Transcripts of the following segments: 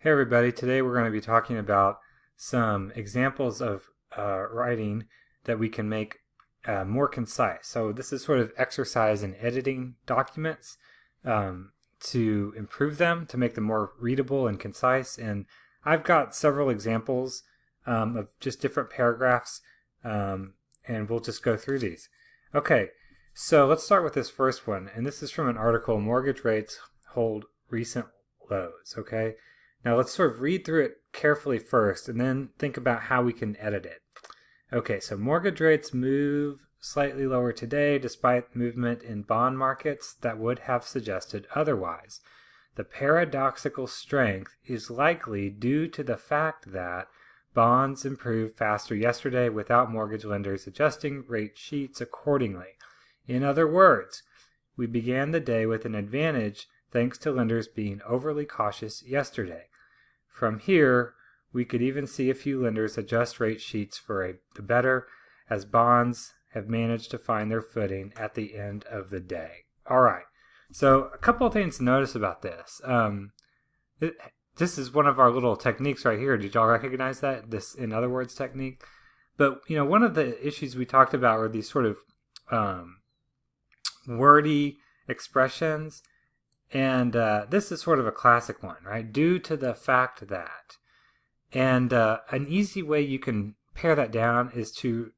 Hey everybody, today we're going to be talking about some examples of writing that we can make more concise. So this is sort of exercise in editing documents to improve them, to make them more readable and concise. And I've got several examples of just different paragraphs, and we'll just go through these. Okay, so let's start with this first one. And this is from an article, Mortgage Rates Hold Recent Lows, okay? Now let's sort of read through it carefully first and then think about how we can edit it. Okay, so mortgage rates move slightly lower today despite movement in bond markets that would have suggested otherwise. The paradoxical strength is likely due to the fact that bonds improved faster yesterday without mortgage lenders adjusting rate sheets accordingly. In other words, we began the day with an advantage thanks to lenders being overly cautious yesterday. From here, we could even see a few lenders adjust rate sheets for the better, as bonds have managed to find their footing at the end of the day. All right, so a couple of things to notice about this. This is one of our little techniques right here. Did y'all recognize that? This in other words technique? But, you know, one of the issues we talked about were these sort of wordy expressions. And this is sort of a classic one, right? Due to the fact that. And an easy way you can pare that down is to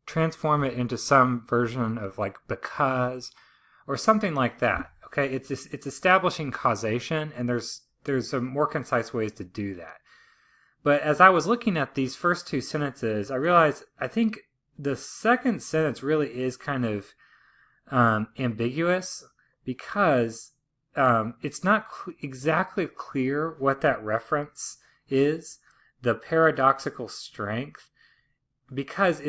transform it into some version of like because or something like that. Okay, it's establishing causation, and there's some more concise ways to do that. But as I was looking at these first two sentences, I realized I think the second sentence really is kind of ambiguous because it's not exactly clear what that reference is, the paradoxical strength, because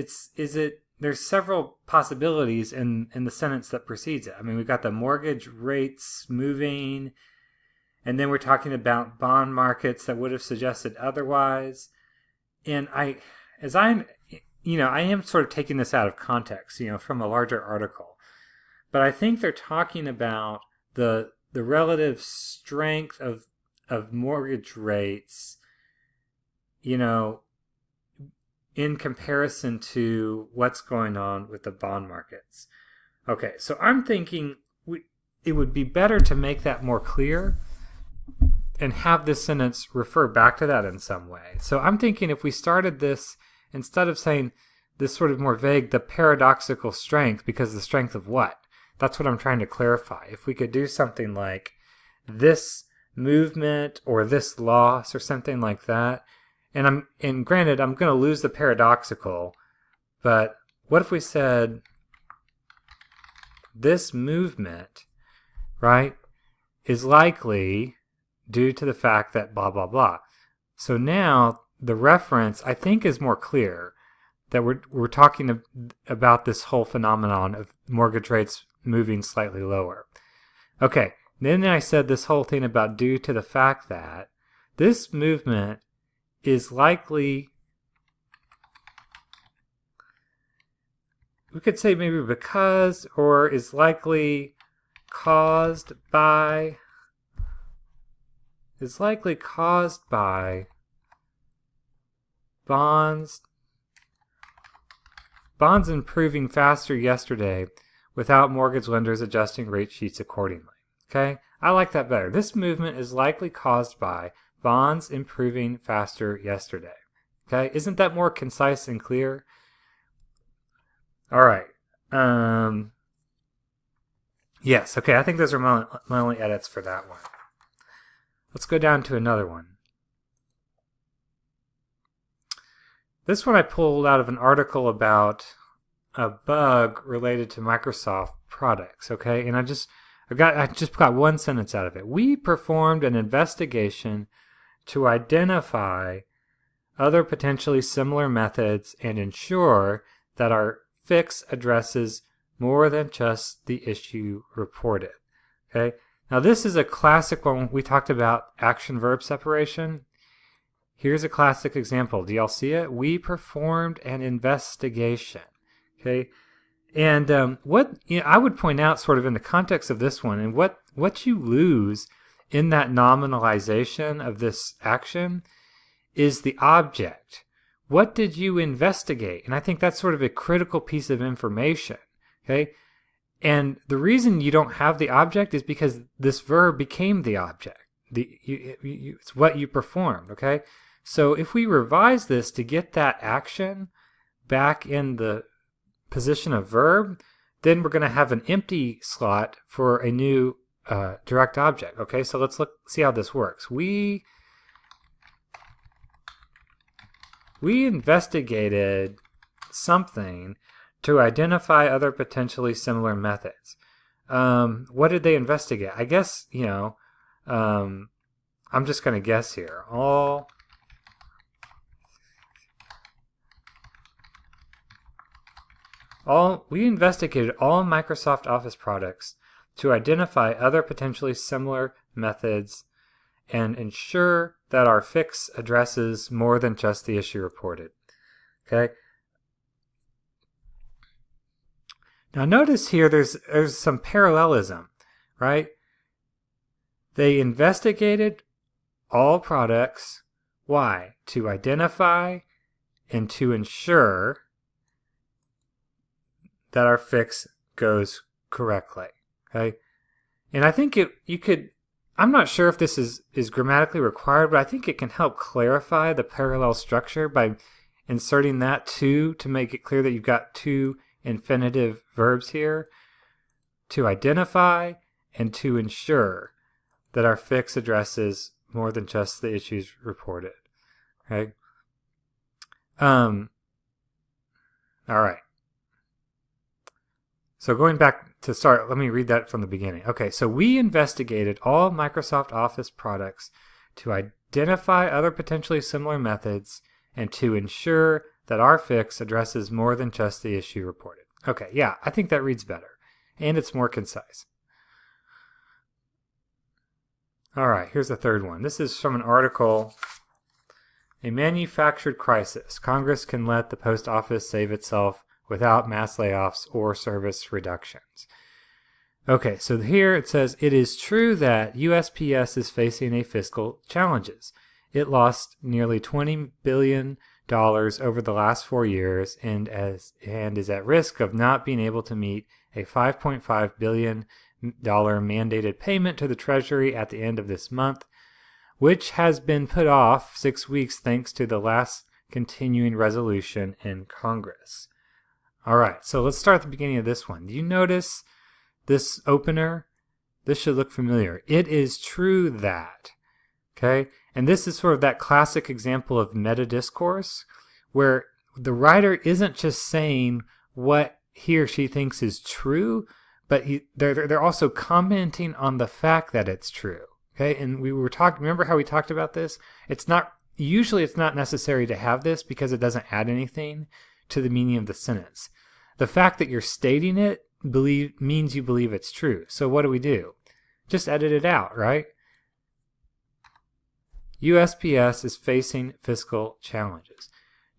there's several possibilities in the sentence that precedes it. I mean, we've got the mortgage rates moving, and then we're talking about bond markets that would have suggested otherwise. And I am sort of taking this out of context, from a larger article. But I think they're talking about the relative strength of mortgage rates, in comparison to what's going on with the bond markets. Okay, so I'm thinking it would be better to make that more clear and have this sentence refer back to that in some way. So I'm thinking if we started this, instead of saying this sort of more vague, the paradoxical strength, because the strength of what? That's what I'm trying to clarify. If we could do something like this movement or this loss or something like that. And granted, I'm going to lose the paradoxical, but what if we said this movement, right, is likely due to the fact that blah, blah, blah. So now the reference, I think, is more clear that we're talking about this whole phenomenon of mortgage rates moving slightly lower. Okay, then I said this whole thing about due to the fact that this movement is likely, we could say maybe because, or is likely caused by bonds improving faster yesterday without mortgage lenders adjusting rate sheets accordingly. Okay, I like that better. This movement is likely caused by bonds improving faster yesterday. Okay, isn't that more concise and clear? All right. Yes, okay, I think those are my only edits for that one. Let's go down to another one. This one I pulled out of an article about a bug related to Microsoft products, okay? And I just got one sentence out of it. We performed an investigation to identify other potentially similar methods and ensure that our fix addresses more than just the issue reported, okay? Now this is a classic one. We talked about action-verb separation. Here's a classic example. Do y'all see it? We performed an investigation. Okay, and what I would point out, sort of in the context of this one, and what you lose in that nominalization of this action is the object. What did you investigate? And I think that's sort of a critical piece of information. Okay? And the reason you don't have the object is because this verb became the object. It's what you performed. Okay? So if we revise this to get that action back in the position of verb, then we're going to have an empty slot for a new direct object. Okay, so let's see how this works. We investigated something to identify other potentially similar methods. What did they investigate? I guess, I'm just going to guess here. We investigated all Microsoft Office products to identify other potentially similar methods and ensure that our fix addresses more than just the issue reported. Okay. Now notice here there's some parallelism, right? They investigated all products. Why? To identify and to ensure that our fix goes correctly. Okay, and I think I'm not sure if this is grammatically required, but I think it can help clarify the parallel structure by inserting that to make it clear that you've got two infinitive verbs here, to identify and to ensure that our fix addresses more than just the issues reported. Okay. All right. So going back to start, let me read that from the beginning. Okay, so we investigated all Microsoft Office products to identify other potentially similar methods and to ensure that our fix addresses more than just the issue reported. Okay, yeah, I think that reads better, and it's more concise. All right, here's the third one. This is from an article, A Manufactured Crisis. Congress can let the post office save itself without mass layoffs or service reductions. Okay, so here it says, it is true that USPS is facing a fiscal challenges. It lost nearly $20 billion over the last 4 years and is at risk of not being able to meet a $5.5 billion mandated payment to the Treasury at the end of this month, which has been put off 6 weeks thanks to the last continuing resolution in Congress. All right, so let's start at the beginning of this one. Do you notice this opener? This should look familiar. It is true that. Okay, and this is sort of that classic example of meta-discourse where the writer isn't just saying what he or she thinks is true, but they're also commenting on the fact that it's true. Okay, and we were talking. Remember how we talked about this? Usually it's not necessary to have this because it doesn't add anything to the meaning of the sentence. The fact that you're stating it means you believe it's true. So what do? Just edit it out, right? USPS is facing fiscal challenges.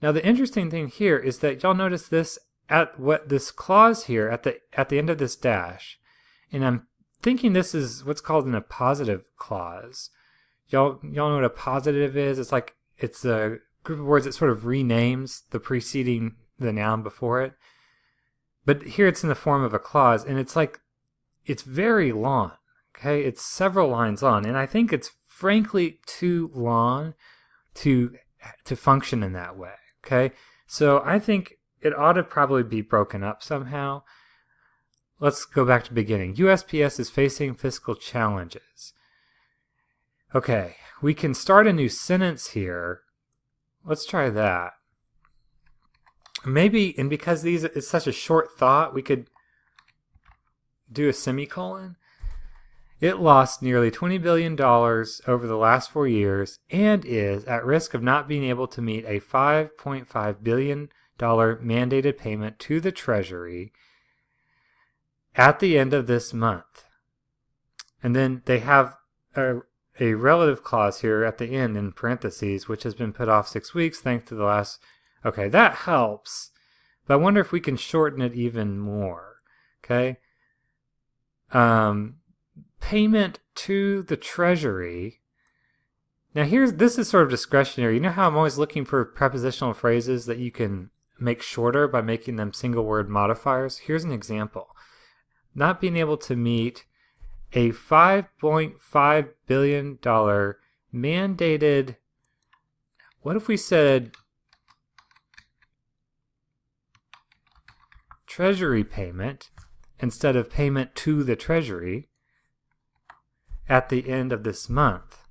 Now the interesting thing here is that y'all notice this at what this clause here at the end of this dash, and I'm thinking this is what's called an appositive clause. Y'all know what a positive is? It's a group of words that sort of renames the preceding the noun before it. But here it's in the form of a clause, and it's very long. Okay, it's several lines long, and I think it's frankly too long to function in that way. Okay, so I think it ought to probably be broken up somehow. Let's go back to the beginning. USPS is facing fiscal challenges. Okay, we can start a new sentence here. Let's try that. Maybe, and because it's such a short thought, we could do a semicolon. It lost nearly $20 billion over the last 4 years and is at risk of not being able to meet a $5.5 billion mandated payment to the Treasury at the end of this month. And then they have a relative clause here at the end in parentheses, which has been put off 6 weeks thanks to the last. Okay, that helps, but I wonder if we can shorten it even more. Okay, payment to the Treasury. Now this is sort of discretionary. You know how I'm always looking for prepositional phrases that you can make shorter by making them single word modifiers? Here's an example. Not being able to meet a $5.5 billion mandated, what if we said Treasury payment instead of payment to the Treasury at the end of this month?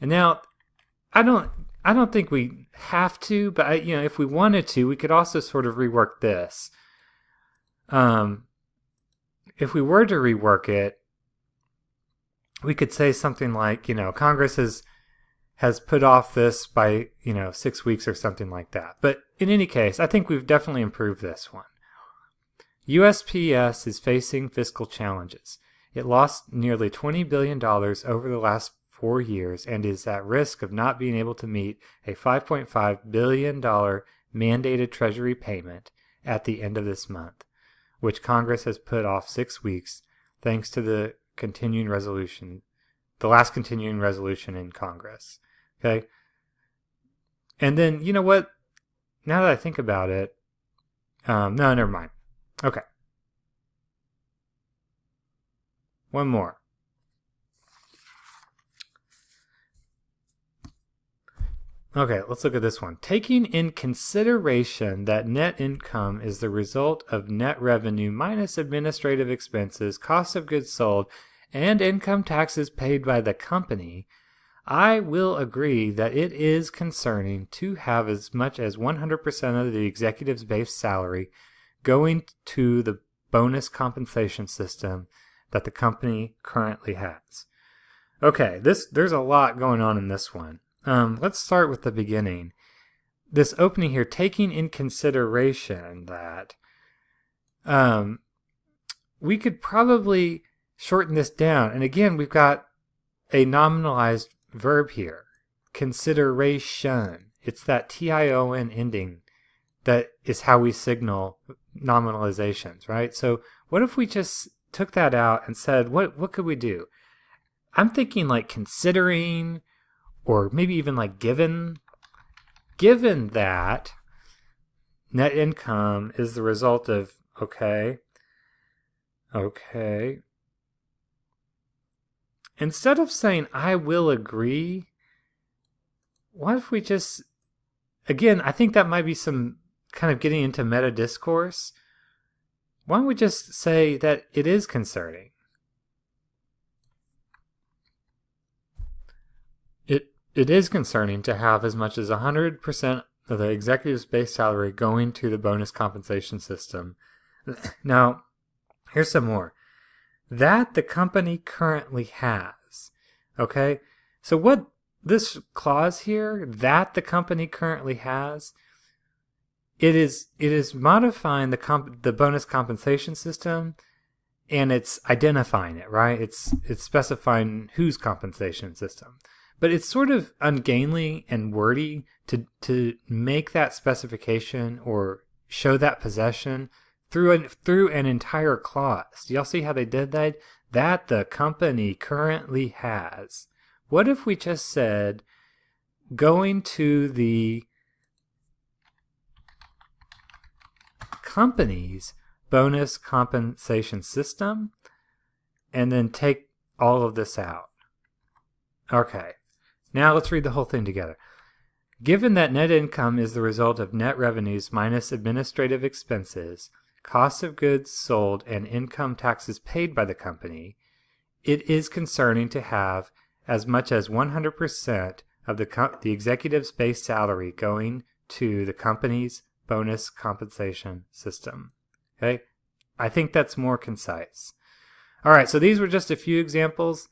And now, I don't think we have to, but if we wanted to, we could also sort of rework this. If we were to rework it, we could say something like, Congress has put off this by 6 weeks or something like that. But in any case, I think we've definitely improved this one. USPS is facing fiscal challenges. It lost nearly $20 billion over the last 4 years and is at risk of not being able to meet a $5.5 billion mandated Treasury payment at the end of this month, which Congress has put off 6 weeks thanks to the last continuing resolution in Congress. Okay? And then, you know what? Now that I think about it, no, never mind. Okay. One more. Okay, let's look at this one. Taking in consideration that net income is the result of net revenue minus administrative expenses, cost of goods sold, and income taxes paid by the company, I will agree that it is concerning to have as much as 100% of the executive's base salary going to the bonus compensation system that the company currently has. Okay, there's a lot going on in this one. Let's start with the beginning. This opening here, taking in consideration that we could probably shorten this down. And again, we've got a nominalized verb here, consideration. It's that TION ending that is how we signal nominalizations, right? So what if we just took that out and said, what could we do? I'm thinking like considering, or maybe even like given that net income is the result of, okay. Instead of saying, I will agree, what if we just, again, I think that might be some kind of getting into meta discourse. Why don't we just say that it is concerning? It is concerning to have as much as 100% of the executive's base salary going to the bonus compensation system. Now, here's some more. That the company currently has. Okay? So what this clause here, that the company currently has, it is modifying the bonus compensation system, and it's identifying it, right? It's specifying whose compensation system. But it's sort of ungainly and wordy to make that specification or show that possession through an entire clause. Do y'all see how they did that? That the company currently has. What if we just said going to the company's bonus compensation system and then take all of this out? Okay. Now let's read the whole thing together. Given that net income is the result of net revenues minus administrative expenses, costs of goods sold, and income taxes paid by the company, it is concerning to have as much as 100% of the executive's base salary going to the company's bonus compensation system. Okay? I think that's more concise. All right, so these were just a few examples.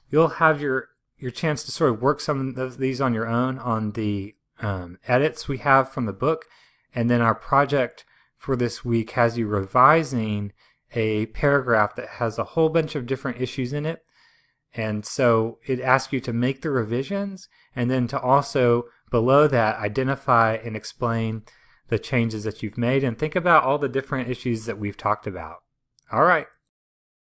You'll have your chance to sort of work some of these on your own on the edits we have from the book. And then our project for this week has you revising a paragraph that has a whole bunch of different issues in it. And so it asks you to make the revisions and then to also below that identify and explain the changes that you've made and think about all the different issues that we've talked about. All right.